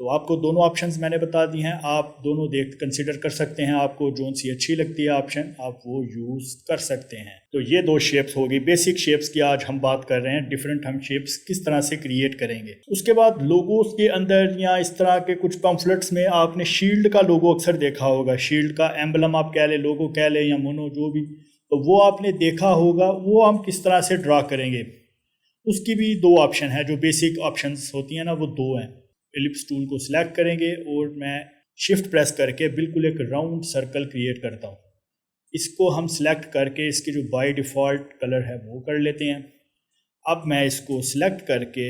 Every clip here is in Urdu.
تو آپ کو دونوں آپشنز میں نے بتا دی ہیں، آپ دونوں کنسیڈر کر سکتے ہیں، آپ کو جون سی اچھی لگتی ہے آپشن آپ وہ یوز کر سکتے ہیں۔ تو یہ دو شیپس ہوگی بیسک شیپس کی آج ہم بات کر رہے ہیں، ڈیفرنٹ ہم شیپس کس طرح سے کریٹ کریں گے۔ اس کے بعد لوگوز کے اندر یا اس طرح کے کچھ پمفلٹس میں آپ نے شیلڈ کا لوگو اکثر دیکھا ہوگا، شیلڈ کا ایمبلم آپ کہہ لیں، لوگو کہہ لیں یا مونو جو بھی، تو وہ آپ نے دیکھا ہوگا، وہ ہم کس طرح سے ڈرا کریں گے۔ اس کی بھی دو آپشن ہے، جو بیسک آپشنز ہوتی ہیں نا وہ دو ہیں۔ ایلپس ٹول کو سلیکٹ کریں گے اور میں شفٹ پریس کر کے بالکل ایک راؤنڈ سرکل کریٹ کرتا ہوں۔ اس کو ہم سلیکٹ کر کے اس کے جو بائی ڈیفالٹ کلر ہے وہ کر لیتے ہیں۔ اب میں اس کو سلیکٹ کر کے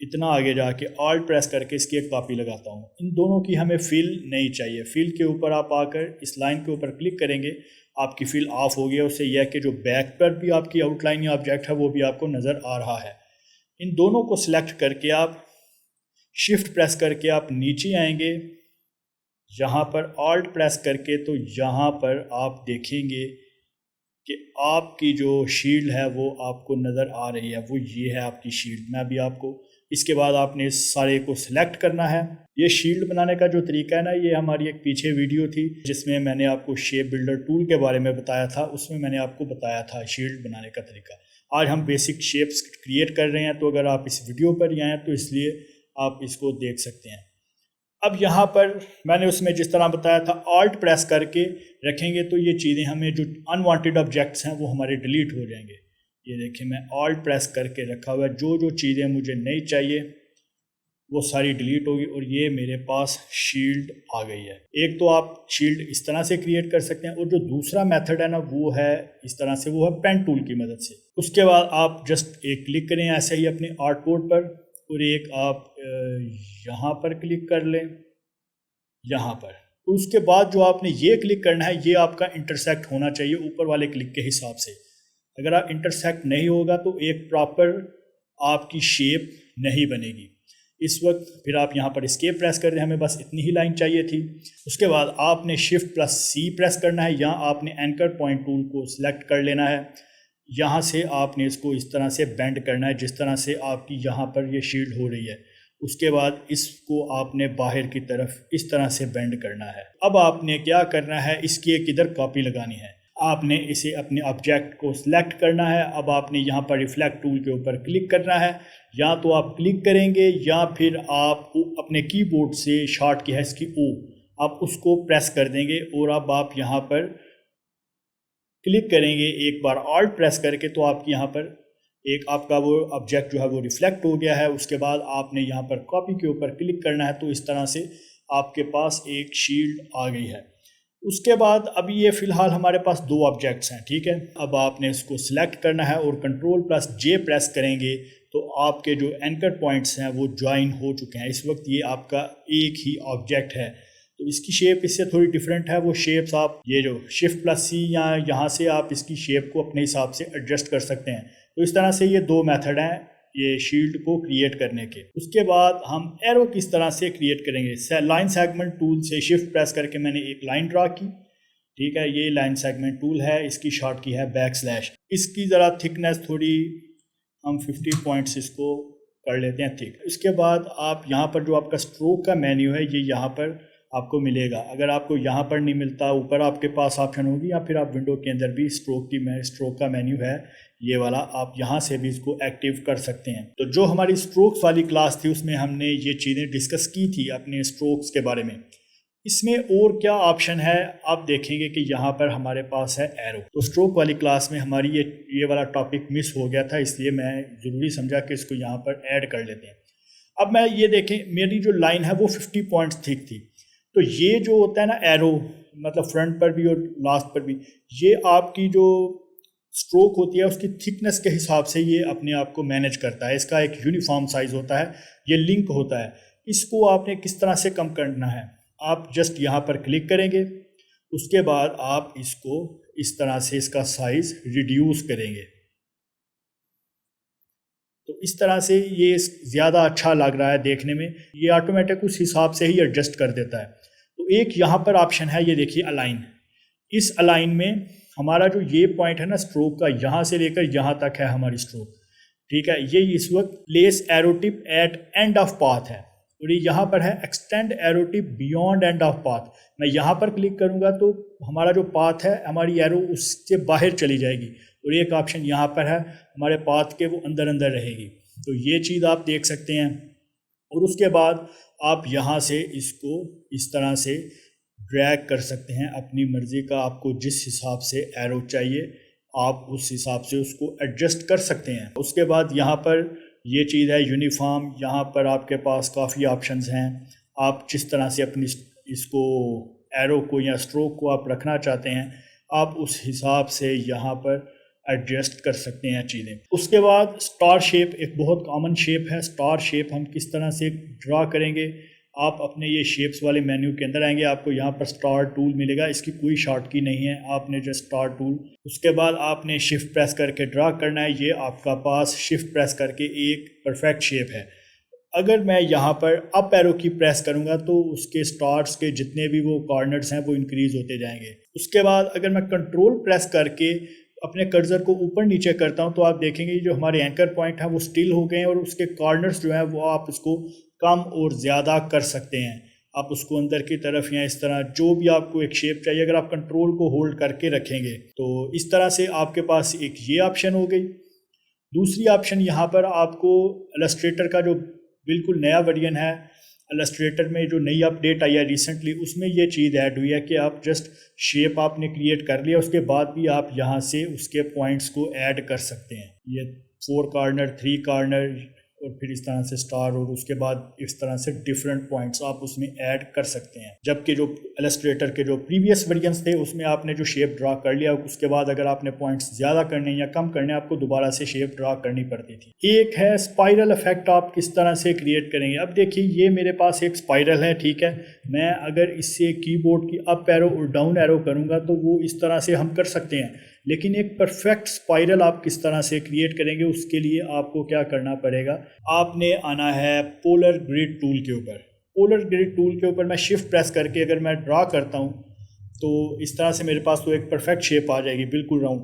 اتنا آگے جا کے آلٹ پریس کر کے اس کی ایک کاپی لگاتا ہوں۔ ان دونوں کی ہمیں فل نہیں چاہیے، فل کے اوپر آپ آ کر اس لائن کے اوپر کلک کریں گے، آپ کی فل آف ہو گیا۔ اس سے یہ کہ جو بیک پر بھی آپ کی آؤٹ لائن یا آبجیکٹ ہے وہ بھی آپ کو نظر آ رہا ہے۔ ان دونوں کو سلیکٹ کر کے آپ شفٹ پریس کر کے آپ نیچے آئیں گے، یہاں پر آلٹ پریس کر کے تو یہاں پر آپ دیکھیں گے کہ آپ کی جو شیلڈ ہے وہ آپ کو نظر آ رہی ہے، وہ یہ ہے آپ کی شیلڈ۔ میں ابھی آپ کو اس کے بعد آپ نے اس سارے کو سلیکٹ کرنا ہے۔ یہ شیلڈ بنانے کا جو طریقہ ہے نا، یہ ہماری ایک پیچھے ویڈیو تھی جس میں میں نے آپ کو شیپ بلڈر ٹول کے بارے میں بتایا تھا، اس میں میں نے آپ کو بتایا تھا شیلڈ بنانے کا طریقہ۔ آج ہم بیسک شیپس کریٹ کر رہے ہیں، تو اگر آپ اس ویڈیو پر ہی آئیں تو اس لیے آپ اس کو دیکھ سکتے ہیں۔ اب یہاں پر میں نے اس میں جس طرح بتایا تھا، آلٹ پریس کر کے رکھیں گے تو یہ چیزیں ہمیں جو انوانٹیڈ آبجیکٹس ہیں وہ ہمارے ڈیلیٹ ہو جائیں گے۔ یہ دیکھیں میں آلٹ پریس کر کے رکھا ہوا ہے، جو چیزیں مجھے نہیں چاہیے وہ ساری ڈیلیٹ ہوگی، اور یہ میرے پاس شیلڈ آ گئی ہے۔ ایک تو آپ شیلڈ اس طرح سے کریٹ کر سکتے ہیں، اور جو دوسرا میتھڈ ہے نا وہ ہے اس طرح سے، وہ ہے پین ٹول کی مدد سے۔ اس کے بعد آپ جسٹ ایک کلک کریں ایسے ہی اپنے آرٹ بورڈ پر، اور ایک آپ یہاں پر کلک کر لیں، یہاں پر۔ تو اس کے بعد جو آپ نے یہ کلک کرنا ہے، یہ آپ کا انٹرسیکٹ ہونا چاہیے اوپر والے کلک کے حساب سے۔ اگر آپ انٹرسیکٹ نہیں ہوگا تو ایک پراپر آپ کی شیپ نہیں بنے گی۔ اس وقت پھر آپ یہاں پر اسکیپ پریس کر رہے ہیں، ہمیں بس اتنی ہی لائن چاہیے تھی۔ اس کے بعد آپ نے شفٹ پلس سی پریس کرنا ہے، یا آپ نے اینکر پوائنٹ ٹول کو سلیکٹ کر لینا ہے۔ یہاں سے آپ نے اس کو اس طرح سے بینڈ کرنا ہے جس طرح سے آپ کی یہاں پر یہ شیلڈ ہو رہی ہے۔ اس کے بعد اس کو آپ نے باہر کی طرف اس طرح سے بینڈ کرنا ہے۔ اب آپ نے کیا کرنا ہے، اس کی ایک ادھر کاپی لگانی ہے۔ آپ نے اسے اپنے آبجیکٹ کو سلیکٹ کرنا ہے۔ اب آپ نے یہاں پر ریفلیکٹ ٹول کے اوپر کلک کرنا ہے، یا تو آپ کلک کریں گے یا پھر آپ اپنے کی بورڈ سے شارٹ کی ہے اس کی او، آپ اس کو پریس کر دیں گے، اور اب آپ یہاں پر کلک کریں گے ایک بار آلٹ پریس کر کے، تو آپ کی یہاں پر ایک آپ کا وہ آبجیکٹ جو ہے وہ ریفلیکٹ ہو گیا ہے۔ اس کے بعد آپ نے یہاں پر کاپی کے اوپر کلک کرنا ہے، تو اس طرح سے آپ کے پاس ایک شیلڈ آ گئی ہے۔ اس کے بعد ابھی یہ فی الحال ہمارے پاس دو آبجیکٹس ہیں، ٹھیک ہے۔ اب آپ نے اس کو سلیکٹ کرنا ہے اور کنٹرول پلس جے پریس کریں گے تو آپ کے جو اینکر پوائنٹس ہیں وہ جوائن ہو چکے ہیں۔ اس وقت یہ آپ کا ایک ہی آبجیکٹ ہے، تو اس کی شیپ اس سے تھوڑی ڈیفرنٹ ہے۔ وہ شیپس آپ یہ جو شفٹ پلس سی یا یہاں سے آپ اس کی شیپ کو اپنے حساب سے ایڈجسٹ کر سکتے ہیں۔ تو اس طرح سے یہ دو میتھڈ ہیں یہ شیلڈ کو کریٹ کرنے کے۔ اس کے بعد ہم ایرو کس طرح سے کریٹ کریں گے، لائن سیگمنٹ ٹول سے شفٹ پریس کر کے میں نے ایک لائن ڈرا کی، ٹھیک ہے۔ یہ لائن سیگمنٹ ٹول ہے، اس کی شارٹ کی ہے بیک سلیش۔ اس کی ذرا تھکنیس تھوڑی ہم 50 پوائنٹس اس کو کر لیتے ہیں تھک۔ اس کے بعد آپ یہاں پر جو آپ کا اسٹروک کا مینیو ہے یہ یہاں پر آپ کو ملے گا۔ اگر آپ کو یہاں پر نہیں ملتا، اوپر آپ کے پاس آپشن ہوگی، یا پھر آپ ونڈو کے اندر بھی اسٹروک کا مینیو ہے یہ والا، آپ یہاں سے بھی اس کو ایکٹیو کر سکتے ہیں۔ تو جو ہماری اسٹروکس والی کلاس تھی اس میں ہم نے یہ چیزیں ڈسکس کی تھی اپنے اسٹروکس کے بارے میں۔ اس میں اور کیا آپشن ہے آپ دیکھیں گے کہ یہاں پر ہمارے پاس ہے ایرو۔ تو اسٹروک والی کلاس میں ہماری یہ والا ٹاپک مس ہو گیا تھا، اس لیے میں ضروری سمجھا کہ اس کو یہاں پر ایڈ کر لیتے ہیں۔ اب میں یہ دیکھیں میری جو لائن ہے وہ 50 پوائنٹس تھک تھی، تو یہ جو ہوتا ہے نا ایرو، مطلب فرنٹ پر بھی اور لاسٹ پر بھی، یہ آپ کی جو اسٹروک ہوتی ہے اس کی تھکنیس کے حساب سے یہ اپنے آپ کو مینیج کرتا ہے۔ اس کا ایک یونیفارم سائز ہوتا ہے، یہ لنک ہوتا ہے۔ اس کو آپ نے کس طرح سے کم کرنا ہے، آپ جسٹ یہاں پر کلک کریں گے، اس کے بعد آپ اس کو اس طرح سے اس کا سائز ریڈیوس کریں گے، تو اس طرح سے یہ زیادہ اچھا لگ رہا ہے دیکھنے میں، یہ آٹومیٹک اس حساب سے ہی ایڈجسٹ کر دیتا ہے۔ تو ایک یہاں پر آپشن ہے، یہ دیکھیے الائن۔ اس الائن میں ہمارا جو یہ پوائنٹ ہے نا اسٹروک کا، یہاں سے لے کر یہاں تک ہے ہماری اسٹروک، ٹھیک ہے۔ یہ اس وقت place arrow tip at end of path ہے، اور یہ یہاں پر ہے extend arrow tip beyond end of path. میں یہاں پر کلک کروں گا تو ہمارا جو پاتھ ہے ہماری ایرو اس سے باہر چلی جائے گی, اور ایک آپشن یہاں پر ہے ہمارے پاتھ کے وہ اندر اندر رہے گی. تو یہ چیز آپ دیکھ سکتے ہیں. اور اس کے بعد آپ یہاں سے اس کو اس طرح سے ڈریگ کر سکتے ہیں اپنی مرضی کا. آپ کو جس حساب سے ایرو چاہیے آپ اس حساب سے اس کو ایڈجسٹ کر سکتے ہیں. اس کے بعد یہاں پر یہ چیز ہے یونیفارم. یہاں پر آپ کے پاس کافی آپشنز ہیں. آپ جس طرح سے اپنی اس کو ایرو کو یا اسٹروک کو آپ رکھنا چاہتے ہیں آپ اس حساب سے یہاں پر ایڈجسٹ کر سکتے ہیں چیزیں. اس کے بعد اسٹار شیپ ایک بہت کامن شیپ ہے. اسٹار شیپ ہم کس طرح سے ڈرا کریں گے؟ آپ اپنے یہ شیپس والے مینیو کے اندر آئیں گے, آپ کو یہاں پر اسٹار ٹول ملے گا. اس کی کوئی شارٹ کی نہیں ہے, آپ نے جو اسٹار ٹول اس کے بعد آپ نے شفٹ پریس کر کے ڈرا کرنا ہے. یہ آپ کا پاس شفٹ پریس کر کے ایک پرفیکٹ شیپ ہے. اگر میں یہاں پر اپ ایرو کی پریس کروں گا تو اس کے سٹارز کے جتنے بھی وہ کارنرز ہیں وہ انکریز ہوتے جائیں گے. اس کے بعد اگر میں کنٹرول پریس کر کے اپنے کرسر کو اوپر نیچے کرتا ہوں تو آپ دیکھیں گے جو ہمارے اینکر پوائنٹ ہیں وہ سٹل ہو گئے ہیں, اور اس کے کارنرز جو ہیں وہ آپ اس کو کم اور زیادہ کر سکتے ہیں. آپ اس کو اندر کی طرف یا اس طرح جو بھی آپ کو ایک شیپ چاہیے اگر آپ کنٹرول کو ہولڈ کر کے رکھیں گے تو اس طرح سے آپ کے پاس ایک یہ آپشن ہو گئی. دوسری آپشن یہاں پر آپ کو السٹریٹر کا جو بالکل نیا ورژن ہے, السٹریٹر میں جو نئی اپڈیٹ آئی ہے ریسنٹلی, اس میں یہ چیز ایڈ ہوئی ہے کہ آپ جسٹ شیپ آپ نے کریٹ کر لیا, اس کے بعد بھی آپ یہاں سے اس کے پوائنٹس کو ایڈ کر سکتے ہیں. یہ 4 کارنر 3 کارنر اور پھر اس طرح سے سٹار, اور اس کے بعد اس طرح سے ڈیفرنٹ پوائنٹس آپ اس میں ایڈ کر سکتے ہیں. جبکہ جو السٹریٹر کے جو پریویس ورژنس تھے اس میں آپ نے جو شیپ ڈرا کر لیا, اس کے بعد اگر آپ نے پوائنٹس زیادہ کرنے یا کم کرنے آپ کو دوبارہ سے شیپ ڈرا کرنی پڑتی تھی. ایک ہے اسپائرل افیکٹ, آپ کس طرح سے کریٹ کریں گے. اب دیکھیے یہ میرے پاس ایک اسپائرل ہے, ٹھیک ہے. میں اگر اس سے کی بورڈ کی اپ ایرو اور ڈاؤن ایرو کروں گا تو وہ اس طرح سے ہم کر سکتے ہیں, لیکن ایک پرفیکٹ اسپائرل آپ کس طرح سے کریٹ کریں گے اس کے لیے آپ کو کیا کرنا پڑے گا. آپ نے آنا ہے پولر گرڈ ٹول کے اوپر. پولر گرڈ ٹول کے اوپر میں شفٹ پریس کر کے اگر میں ڈرا کرتا ہوں تو اس طرح سے میرے پاس تو ایک پرفیکٹ شیپ آ جائے گی بالکل راؤنڈ.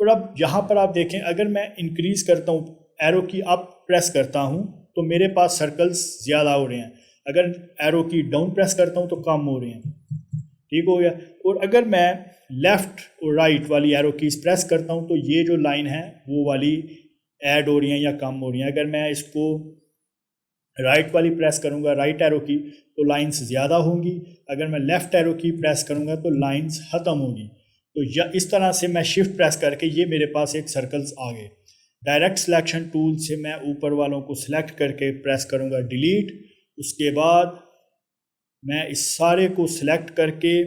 اور اب یہاں پر آپ دیکھیں اگر میں انکریز کرتا ہوں ایرو کی اپ پریس کرتا ہوں تو میرے پاس سرکلز زیادہ ہو رہے ہیں, اگر ایرو کی ڈاؤن پریس کرتا ہوں تو کم ہو رہے ہیں. ٹھیک ہو گیا. اور اگر میں لیفٹ اور رائٹ والی ایرو کیز پریس کرتا ہوں تو یہ جو لائن ہے وہ والی ایڈ ہو رہی ہیں یا کم ہو رہی ہیں. اگر میں اس کو رائٹ والی پریس کروں گا رائٹ ایرو کی تو لائنز زیادہ ہوں گی, اگر میں لیفٹ ایرو کی پریس کروں گا تو لائنز ختم ہوں گی. تو اس طرح سے میں شفٹ پریس کر کے یہ میرے پاس ایک سرکلز آ گئے. ڈائریکٹ سلیکشن ٹول سے میں اوپر والوں کو سلیکٹ کر کے پریس کروں گا ڈیلیٹ. اس کے بعد میں اس سارے کو سلیکٹ کر کے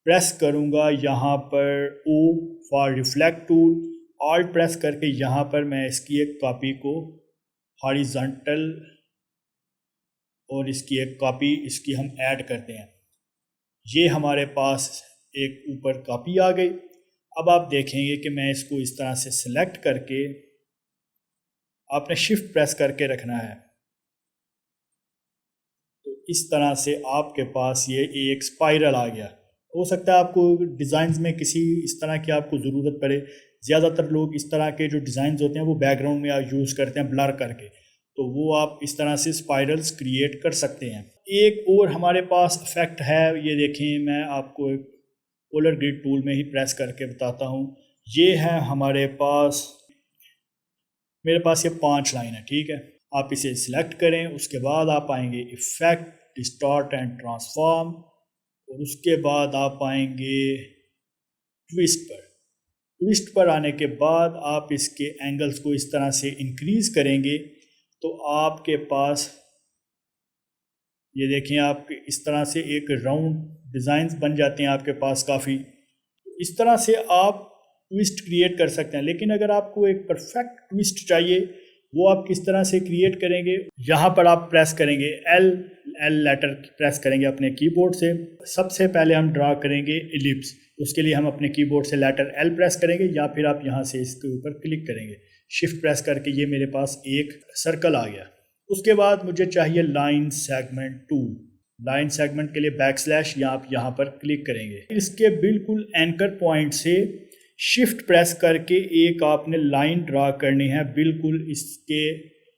پریس کروں گا یہاں پر O for reflect tool, alt press کر کے یہاں پر میں اس کی ایک کاپی کو ہاریزانٹل اور اس کی ایک کاپی اس کی ہم ایڈ کرتے ہیں. یہ ہمارے پاس ایک اوپر کاپی آ گئی. اب آپ دیکھیں گے کہ میں اس کو اس طرح سے سلیکٹ کر کے آپ نے شفٹ پریس کر کے رکھنا ہے تو اس طرح سے آپ کے پاس یہ ایک اسپائرل آ گیا. ہو سکتا ہے آپ کو ڈیزائنز میں کسی اس طرح کی آپ کو ضرورت پڑے. زیادہ تر لوگ اس طرح کے جو ڈیزائنز ہوتے ہیں وہ بیک گراؤنڈ میں یوز کرتے ہیں بلر کر کے, تو وہ آپ اس طرح سے اسپائرلز کریٹ کر سکتے ہیں. ایک اور ہمارے پاس افیکٹ ہے, یہ دیکھیں میں آپ کو ایک پولر گرڈ ٹول میں ہی پریس کر کے بتاتا ہوں. یہ ہے ہمارے پاس, میرے پاس یہ 5 لائن ہے, ٹھیک ہے. آپ اسے سلیکٹ کریں, اس کے بعد آپ آئیں گے افیکٹ ڈسٹارٹ اینڈ ٹرانسفارم, اور اس کے بعد آپ آئیں گے ٹویسٹ پر. ٹویسٹ پر آنے کے بعد آپ اس کے اینگلز کو اس طرح سے انکریز کریں گے تو آپ کے پاس یہ دیکھیں آپ اس طرح سے ایک راؤنڈ ڈیزائنز بن جاتے ہیں آپ کے پاس کافی. اس طرح سے آپ ٹویسٹ کریٹ کر سکتے ہیں. لیکن اگر آپ کو ایک پرفیکٹ ٹویسٹ چاہیے وہ آپ کس طرح سے کریٹ کریں گے, یہاں پر آپ پریس کریں گے ایل لیٹر پریس کریں گے اپنے کی بورڈ سے. سب سے پہلے ہم ڈرا کریں گے ایلپس, اس کے لیے ہم اپنے کی بورڈ سے لیٹر ایل پریس کریں گے, یا پھر آپ یہاں سے اس کے اوپر کلک کریں گے شفٹ پریس کر کے یہ میرے پاس ایک سرکل آ گیا. اس کے بعد مجھے چاہیے line segment tool. Line segment کے لیے بیک سلیش یا آپ یہاں پر کلک کریں گے. اس کے بالکل اینکر پوائنٹ سے شفٹ پریس کر کے ایک آپ نے لائن ڈرا کرنی ہے بالکل اس کے